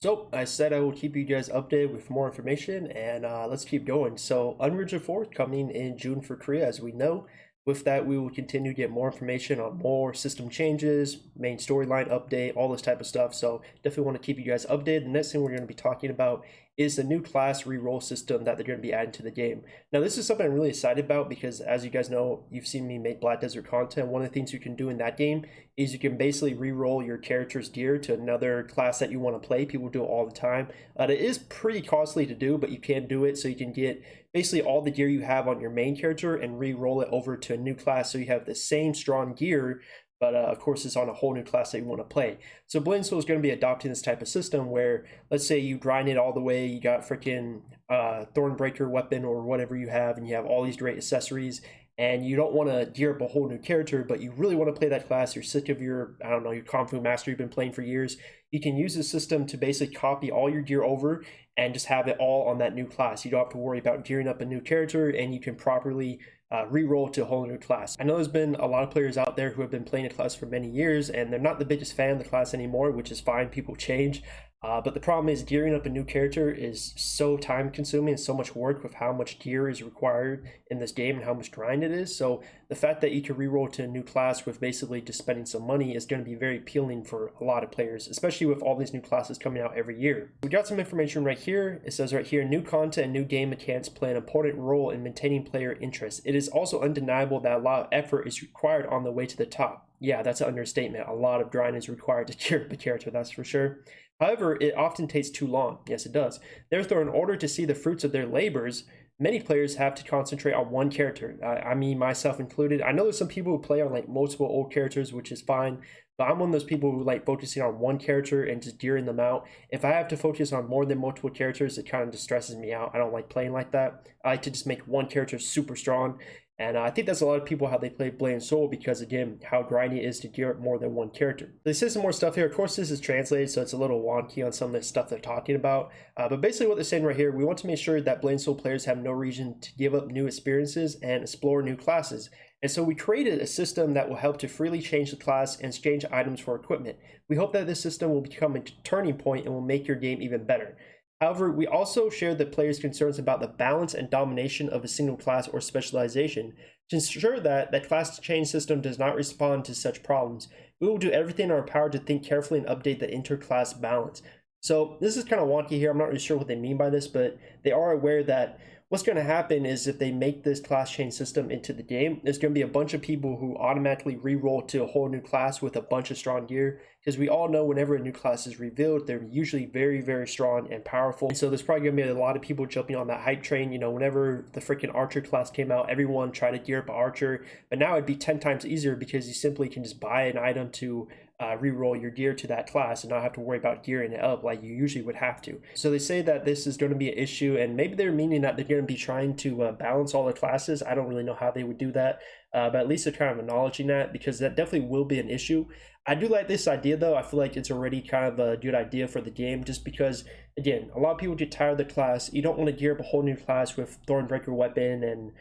So I said I will keep you guys updated with more information, and let's keep going. So Unreal Engine 4 coming in June for Korea, as we know. With that, we will continue to get more information on more system changes, main storyline update, all this type of stuff. So definitely want to keep you guys updated. The next thing we're going to be talking about is the new class reroll system that they're going to be adding to the game. Now, this is something I'm really excited about because, as you guys know, you've seen me make Black Desert content. One of the things you can do in that game is you can basically re-roll your character's gear to another class that you want to play. People do it all the time. It is pretty costly to do, but you can do it. So you can get basically all the gear you have on your main character and re-roll it over to a new class, so you have the same strong gear, but of course it's on a whole new class that you want to play. So Blade Soul is going to be adopting this type of system where, let's say you grind it all the way, you got freaking Thornbreaker weapon or whatever you have, and you have all these great accessories, and you don't want to gear up a whole new character, but you really want to play that class. You're sick of your, I don't know, your Kung Fu Master you've been playing for years. You can use the system to basically copy all your gear over and just have it all on that new class. You don't have to worry about gearing up a new character, and you can properly re-roll to a whole new class. I know there's been a lot of players out there who have been playing a class for many years, and they're not the biggest fan of the class anymore, which is fine. People change. But the problem is gearing up a new character is so time consuming and so much work with how much gear is required in this game and how much grind it is. So the fact that you can reroll to a new class with basically just spending some money is going to be very appealing for a lot of players, especially with all these new classes coming out every year. We got some information right here. It says right here, new content and new game mechanics play an important role in maintaining player interest. It is also undeniable that a lot of effort is required on the way to the top. Yeah, that's an understatement. A lot of grind is required to gear up a character, that's for sure. However, it often takes too long. Yes, it does. Therefore, in order to see the fruits of their labors, many players have to concentrate on one character. I mean, myself included. I know there's some people who play on like multiple old characters, which is fine, but I'm one of those people who like focusing on one character and just gearing them out. If I have to focus on more than multiple characters, it kind of just stresses me out. I don't like playing like that. I like to just make one character super strong. And I think that's a lot of people how they play Blade and Soul, because again, how grindy it is to gear up more than one character. They say some more stuff here. Of course, this is translated, so it's a little wonky on some of the stuff they're talking about. But basically what they're saying right here, we want to make sure that Blade and Soul players have no reason to give up new experiences and explore new classes. And so we created a system that will help to freely change the class and exchange items for equipment. We hope that this system will become a turning point and will make your game even better. However, we also shared the players' concerns about the balance and domination of a single class or specialization. To ensure that the class change system does not respond to such problems, we will do everything in our power to think carefully and update the interclass balance. So this is kind of wonky here. I'm not really sure what they mean by this, but they are aware that what's going to happen is if they make this class change system into the game, there's going to be a bunch of people who automatically re-roll to a whole new class with a bunch of strong gear, because we all know whenever a new class is revealed, they're usually very, very strong and powerful. And so there's probably going to be a lot of people jumping on that hype train. You know, whenever the freaking Archer class came out, everyone tried to gear up an Archer, but now it'd be 10 times easier because you simply can just buy an item to re-roll your gear to that class and not have to worry about gearing it up like you usually would have to. So they say that this is going to be an issue, and maybe they're meaning that they're going to be trying to balance all the classes. I don't really know how they would do that, but at least they're kind of acknowledging that, because that definitely will be an issue. I do like this idea though. I feel like it's already kind of a good idea for the game, just because, again, a lot of people get tired of the class. You don't want to gear up a whole new class with Thornbreaker weapon and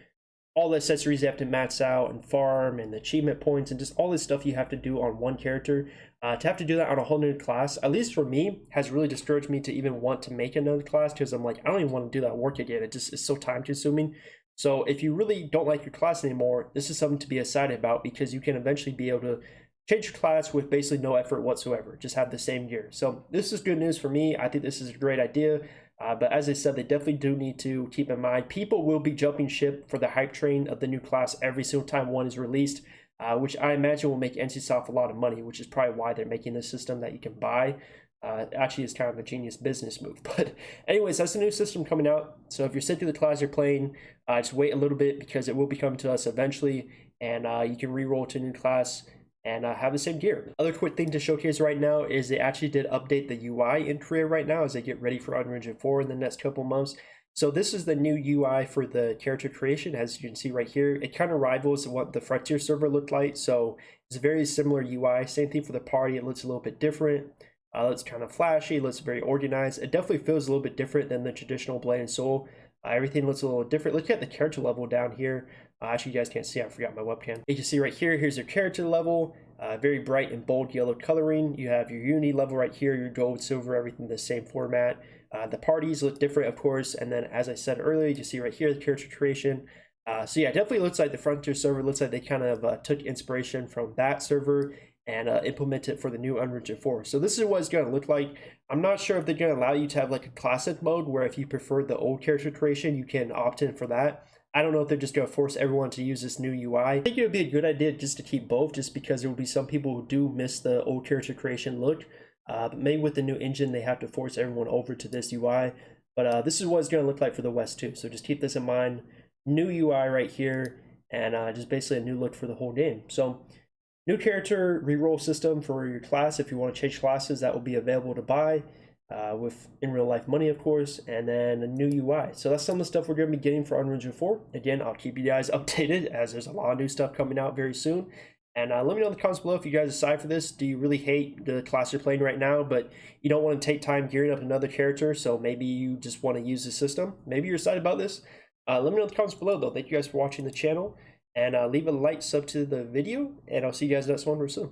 all the accessories you have to max out and farm and the achievement points and just all this stuff you have to do on one character. To have to do that on a whole new class, at least for me, has really discouraged me to even want to make another class, because I'm like, I don't even want to do that work again. It just is so time consuming. So if you really don't like your class anymore, this is something to be excited about, because you can eventually be able to change your class with basically no effort whatsoever. Just have the same gear. So this is good news for me. I think this is a great idea. But as I said, they definitely do need to keep in mind, people will be jumping ship for the hype train of the new class every single time one is released, which I imagine will make NCSoft a lot of money, which is probably why they're making this system that you can buy. Actually, it's kind of a genius business move. But anyways, that's the new system coming out. So if you're sick of the class you're playing, just wait a little bit, because it will be coming to us eventually, and you can re-roll to a new class and have the same gear. Other quick thing to showcase right now is they actually did update the UI in Korea right now as they get ready for Unreal Engine 4 in the next couple months. So this is the new UI for the character creation. As you can see right here, it kind of rivals what the Frontier server looked like. So it's a very similar UI. Same thing for the party. It looks a little bit different. Looks kind of flashy. Looks very organized. It definitely feels a little bit different than the traditional Blade and Soul. Everything looks a little different. Look at the character level down here. Actually, you guys can't see. I forgot my webcam. You can see right here. Here's your character level. very bright and bold yellow coloring. You have your uni level right here, your gold, silver, everything the same format. The parties look different, of course, and then as I said earlier, you see right here the character creation. So yeah, it definitely looks like the Frontier server looks like they kind of took inspiration from that server and implement it for the new Unreal Engine 4. So this is what it's going to look like. I'm not sure if they're going to allow you to have like a classic mode where if you prefer the old character creation, you can opt in for that. I don't know if they're just going to force everyone to use this new UI. I think it would be a good idea just to keep both, just because there will be some people who do miss the old character creation look. But maybe with the new engine, they have to force everyone over to this UI. But this is what it's going to look like for the West too. So just keep this in mind. New UI right here, and just basically a new look for the whole game. So new character reroll system for your class. If you want to change classes, that will be available to buy with in real life money, of course, and then a new UI. So that's some of the stuff we're going to be getting for Unreal Engine 4. Again, I'll keep you guys updated as there's a lot of new stuff coming out very soon. And let me know in the comments below if you guys decide for this. Do you really hate the class you're playing right now, but you don't want to take time gearing up another character, so maybe you just want to use the system? Maybe you're excited about this. Let me know in the comments below, though. Thank you guys for watching the channel, and leave a like, sub to the video, and I'll see you guys next one real soon.